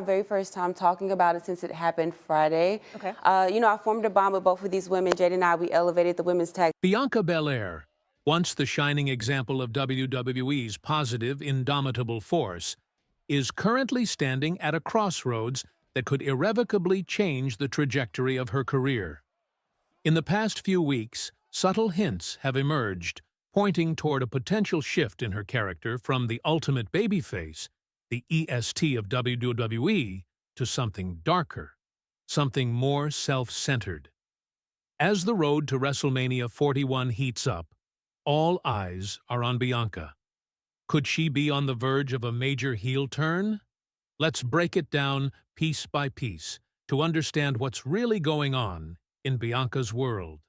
Very first time talking about it since it happened Friday. Okay. I formed a bond with both of these women. Jade and I, we elevated the women's tag. Bianca Belair, once the shining example of WWE's positive, indomitable force, is currently standing at a crossroads that could irrevocably change the trajectory of her career. In the past few weeks, subtle hints have emerged, pointing toward a potential shift in her character from the ultimate babyface, the EST of WWE, to something darker, something more self-centered. As the road to WrestleMania 41 heats up, all eyes are on Bianca. Could she be on the verge of a major heel turn? Let's break it down piece by piece to understand what's really going on in Bianca's world.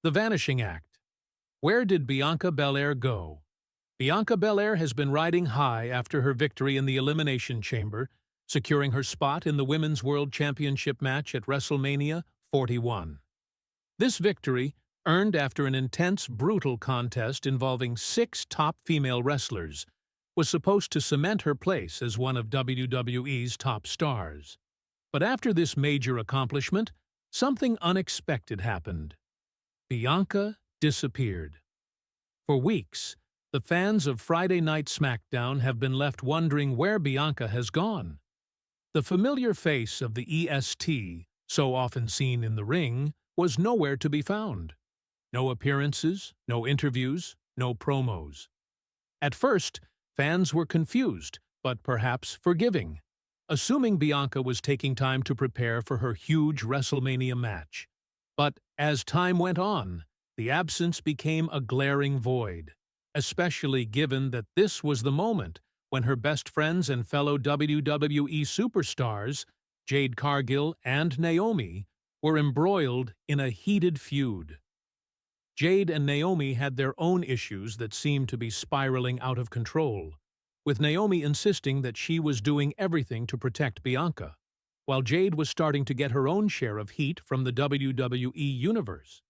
The Vanishing Act. Where did Bianca Belair go? Bianca Belair has been riding high after her victory in the Elimination Chamber, securing her spot in the Women's World Championship match at WrestleMania 41. This victory, earned after an intense, brutal contest involving 6 top female wrestlers, was supposed to cement her place as one of WWE's top stars. But after this major accomplishment, something unexpected happened. Bianca disappeared. For weeks, the fans of Friday Night SmackDown have been left wondering where Bianca has gone. The familiar face of the EST, so often seen in the ring, was nowhere to be found. No appearances, no interviews, no promos. At first, fans were confused, but perhaps forgiving, assuming Bianca was taking time to prepare for her huge WrestleMania match. But as time went on, the absence became a glaring void, especially given that this was the moment when her best friends and fellow WWE superstars, Jade Cargill and Naomi, were embroiled in a heated feud. Jade and Naomi had their own issues that seemed to be spiraling out of control, with Naomi insisting that she was doing everything to protect Bianca, while Jade was starting to get her own share of heat from the WWE universe.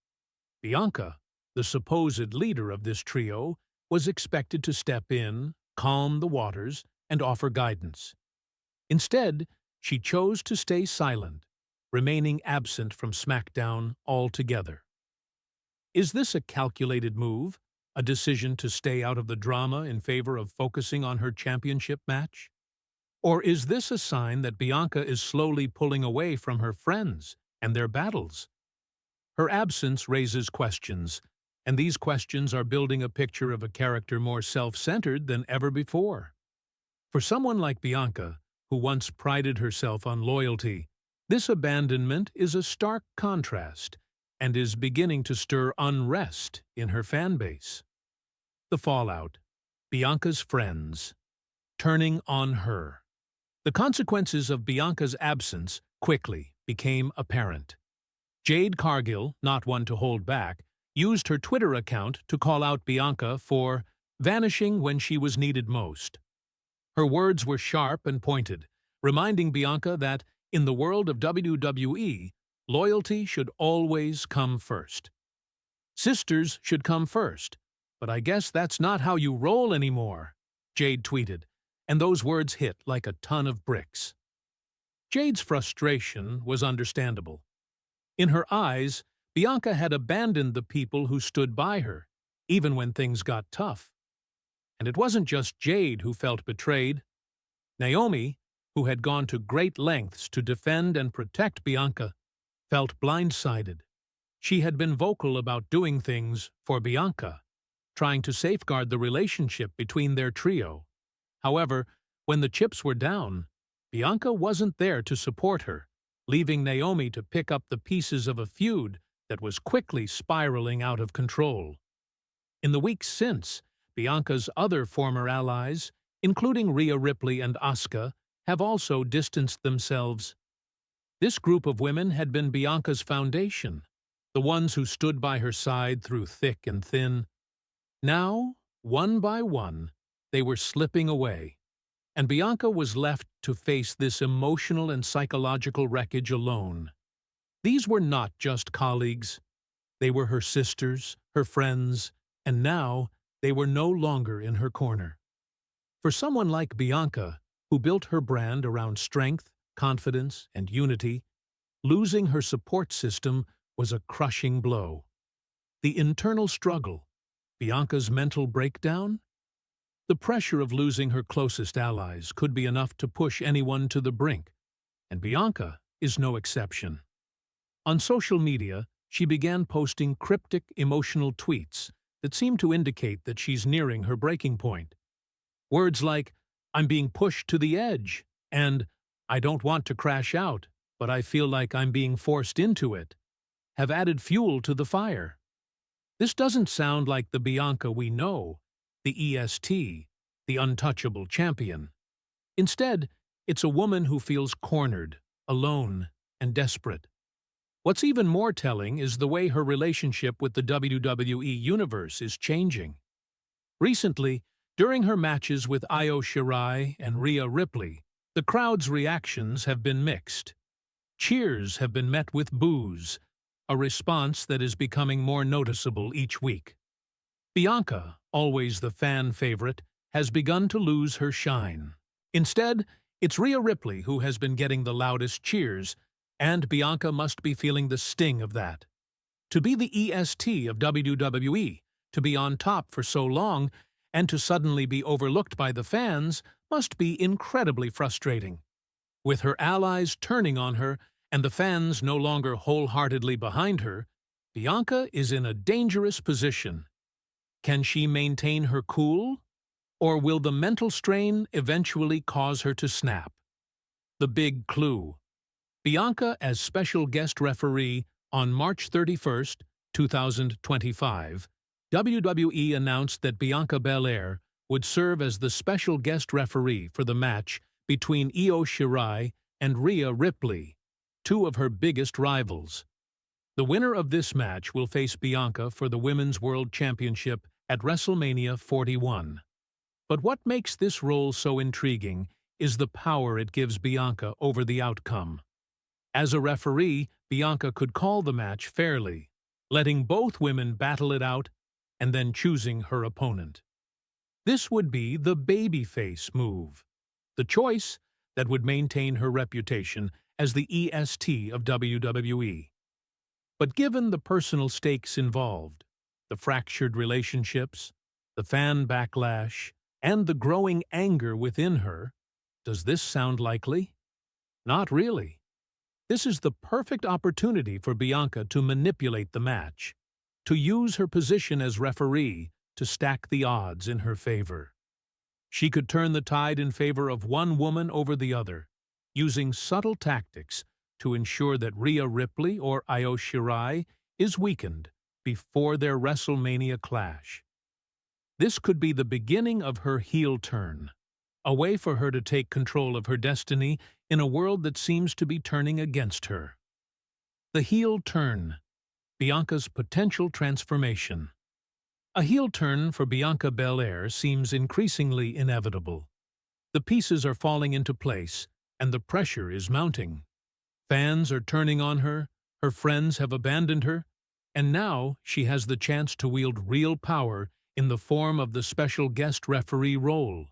Bianca, the supposed leader of this trio, was expected to step in, calm the waters, and offer guidance. Instead, she chose to stay silent, remaining absent from SmackDown altogether. Is this a calculated move, a decision to stay out of the drama in favor of focusing on her championship match? Or is this a sign that Bianca is slowly pulling away from her friends and their battles? Her absence raises questions, and these questions are building a picture of a character more self-centered than ever before. For someone like Bianca, who once prided herself on loyalty, this abandonment is a stark contrast and is beginning to stir unrest in her fan base. The fallout. Bianca's friends. Turning on her. The consequences of Bianca's absence quickly became apparent. Jade Cargill, not one to hold back, used her Twitter account to call out Bianca for vanishing when she was needed most. Her words were sharp and pointed, reminding Bianca that, in the world of WWE, loyalty should always come first. Sisters should come first, but I guess that's not how you roll anymore, Jade tweeted, and those words hit like a ton of bricks. Jade's frustration was understandable. In her eyes, Bianca had abandoned the people who stood by her, even when things got tough. And it wasn't just Jade who felt betrayed. Naomi, who had gone to great lengths to defend and protect Bianca, felt blindsided. She had been vocal about doing things for Bianca, trying to safeguard the relationship between their trio. However, when the chips were down, Bianca wasn't there to support her, leaving Naomi to pick up the pieces of a feud that was quickly spiraling out of control. In the weeks since, Bianca's other former allies, including Rhea Ripley and Asuka, have also distanced themselves. This group of women had been Bianca's foundation, the ones who stood by her side through thick and thin. Now, one by one, they were slipping away, and Bianca was left to face this emotional and psychological wreckage alone. These were not just colleagues. They were her sisters, her friends, and now they were no longer in her corner. For someone like Bianca, who built her brand around strength, confidence, and unity, losing her support system was a crushing blow. The internal struggle, Bianca's mental breakdown? The pressure of losing her closest allies could be enough to push anyone to the brink, and Bianca is no exception. On social media, she began posting cryptic, emotional tweets that seem to indicate that she's nearing her breaking point. Words like, "I'm being pushed to the edge," and "I don't want to crash out, but I feel like I'm being forced into it," have added fuel to the fire. This doesn't sound like the Bianca we know, the EST, the untouchable champion. Instead, it's a woman who feels cornered, alone, and desperate. What's even more telling is the way her relationship with the WWE Universe is changing. Recently, during her matches with Iyo Sky and Rhea Ripley, the crowd's reactions have been mixed. Cheers have been met with boos, a response that is becoming more noticeable each week. Bianca, always the fan favorite, has begun to lose her shine. Instead, it's Rhea Ripley who has been getting the loudest cheers, and Bianca must be feeling the sting of that. To be the EST of WWE, to be on top for so long, and to suddenly be overlooked by the fans must be incredibly frustrating. With her allies turning on her and the fans no longer wholeheartedly behind her, Bianca is in a dangerous position. Can she maintain her cool? Or will the mental strain eventually cause her to snap? The big clue. Bianca as special guest referee on March 31st, 2025, WWE announced that Bianca Belair would serve as the special guest referee for the match between Iyo Sky and Rhea Ripley, two of her biggest rivals. The winner of this match will face Bianca for the Women's World Championship at WrestleMania 41. But what makes this role so intriguing is the power it gives Bianca over the outcome. As a referee, Bianca could call the match fairly, letting both women battle it out and then choosing her opponent. This would be the babyface move, the choice that would maintain her reputation as the EST of WWE. But given the personal stakes involved, the fractured relationships, the fan backlash, and the growing anger within her, does this sound likely? Not really. This is the perfect opportunity for Bianca to manipulate the match, to use her position as referee to stack the odds in her favor. She could turn the tide in favor of one woman over the other, using subtle tactics to ensure that Rhea Ripley or Iyo Sky is weakened before their WrestleMania clash. This could be the beginning of her heel turn, a way for her to take control of her destiny in a world that seems to be turning against her. The heel turn, Bianca's potential transformation. A heel turn for Bianca Belair seems increasingly inevitable. The pieces are falling into place, and the pressure is mounting. Fans are turning on her, her friends have abandoned her, and now she has the chance to wield real power in the form of the special guest referee role.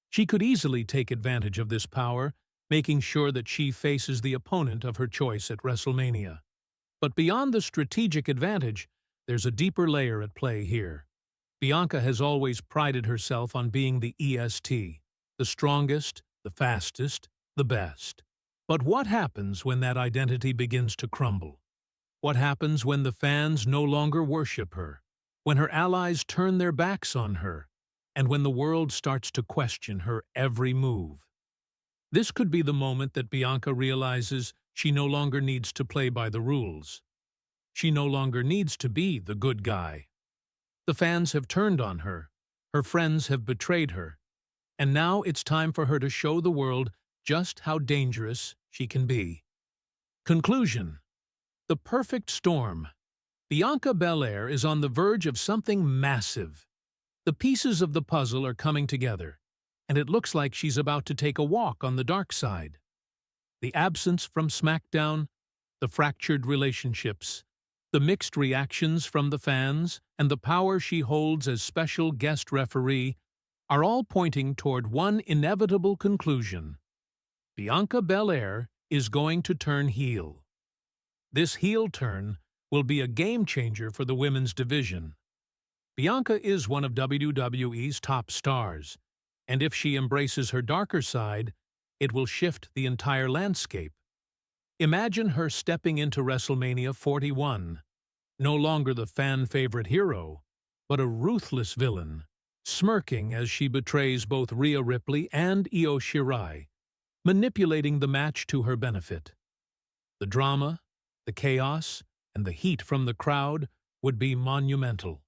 She could easily take advantage of this power, making sure that she faces the opponent of her choice at WrestleMania. But beyond the strategic advantage, there's a deeper layer at play here. Bianca has always prided herself on being the EST, the strongest, the fastest, the best. But what happens when that identity begins to crumble? What happens when the fans no longer worship her, when her allies turn their backs on her, and when the world starts to question her every move? This could be the moment that Bianca realizes she no longer needs to play by the rules. She no longer needs to be the good guy. The fans have turned on her, her friends have betrayed her, and now it's time for her to show the world just how dangerous she can be. Conclusion. The perfect storm. Bianca Belair is on the verge of something massive. The pieces of the puzzle are coming together, and it looks like she's about to take a walk on the dark side. The absence from SmackDown, the fractured relationships, the mixed reactions from the fans, and the power she holds as special guest referee are all pointing toward one inevitable conclusion. Bianca Belair is going to turn heel. This heel turn will be a game-changer for the women's division. Bianca is one of WWE's top stars, and if she embraces her darker side, it will shift the entire landscape. Imagine her stepping into WrestleMania 41, no longer the fan-favorite hero, but a ruthless villain, smirking as she betrays both Rhea Ripley and Iyo Sky, manipulating the match to her benefit. The drama, the chaos, and the heat from the crowd would be monumental.